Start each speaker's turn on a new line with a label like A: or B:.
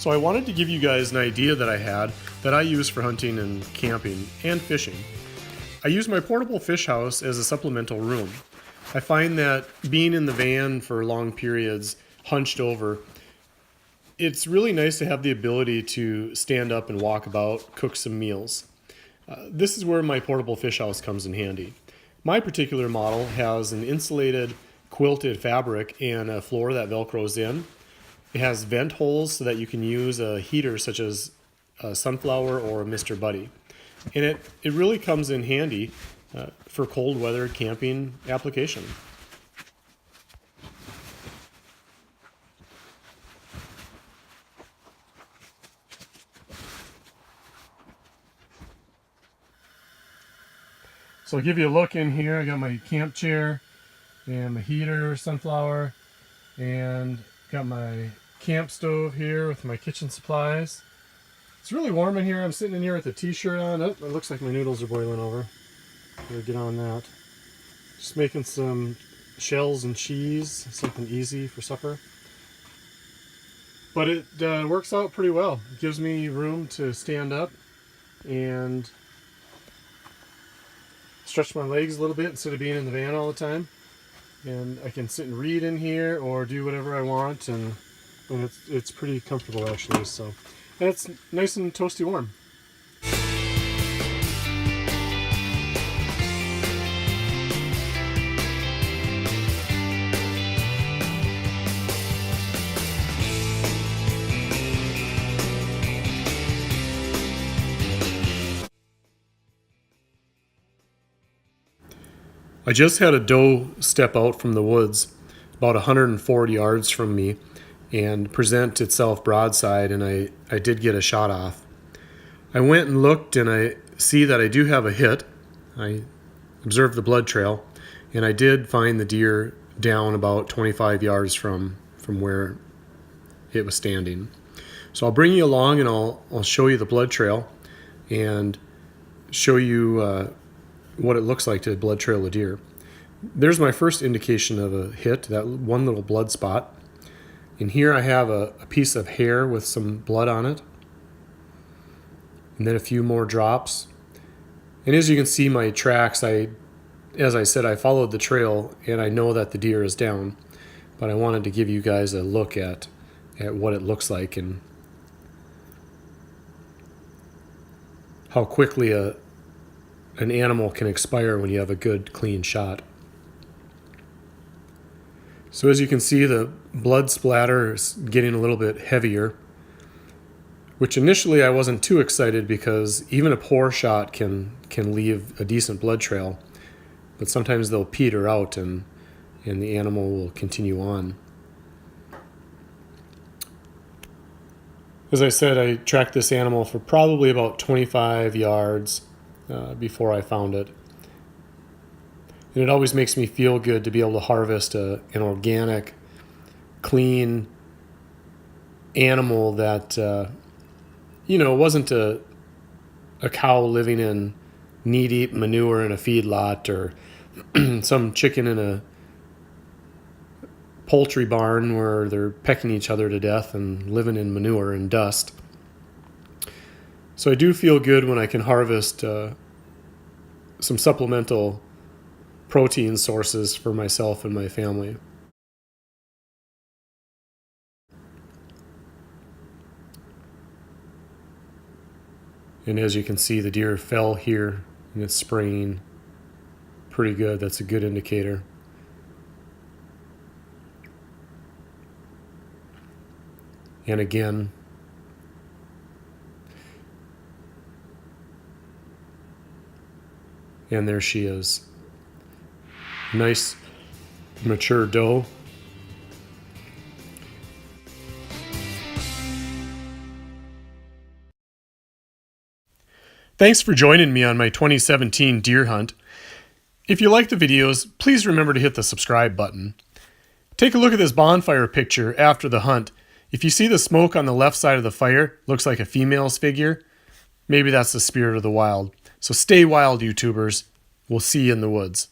A: So I wanted to give you guys an idea that I had that I use for hunting and camping and fishing. I use my portable fish house as a supplemental room. I find that being in the van for long periods, hunched over, it's really nice to have the ability to stand up and walk about, cook some meals. This is where my portable fish house comes in handy. My particular model has an insulated quilted fabric and a floor that velcros in. It has vent holes so that you can use a heater such as a Sunflower or a Mr. Buddy. And it really comes in handy for cold weather camping application. So I'll give you a look in here. I got my camp chair and my heater, Sunflower, and got my camp stove here with my kitchen supplies. It's really warm in here. I'm sitting in here with a t-shirt on. Oh, it looks like my noodles are boiling over. Better get on that. Just making some shells and cheese, something easy for supper. But it works out pretty well. It gives me room to stand up and stretch my legs a little bit instead of being in the van all the time. And I can sit and read in here or do whatever I want, and it's pretty comfortable actually. So, and it's nice and toasty warm. I just had a doe step out from the woods about 140 yards from me and present itself broadside, and I did get a shot off. I went and looked, and I see that I do have a hit. I observed the blood trail, and I did find the deer down about 25 yards from where it was standing. So I'll bring you along and I'll show you the blood trail and show you what it looks like to blood trail a deer. There's my first indication of a hit, that one little blood spot. And here I have a piece of hair with some blood on it. And then a few more drops. And as you can see my tracks, as I said, I followed the trail and I know that the deer is down. But I wanted to give you guys a look at what it looks like and how quickly an animal can expire when you have a good clean shot. So as you can see, the blood splatter is getting a little bit heavier, which initially I wasn't too excited because even a poor shot can leave a decent blood trail, but sometimes they'll peter out and the animal will continue on. As I said, I tracked this animal for probably about 25 yards before I found it. And it always makes me feel good to be able to harvest an organic, clean animal that, wasn't a cow living in knee-deep manure in a feedlot or some chicken in a poultry barn where they're pecking each other to death and living in manure and dust. So I do feel good when I can harvest some supplemental protein sources for myself and my family. And as you can see, the deer fell here and it's spraying pretty good. That's a good indicator. And again, and there she is. Nice mature doe. Thanks for joining me on my 2017 deer hunt. If you like the videos, please remember to hit the subscribe button. Take a look at this bonfire picture after the hunt. If you see the smoke on the left side of the fire, looks like a female's figure, maybe that's the spirit of the wild. So stay wild, YouTubers. We'll see you in the woods.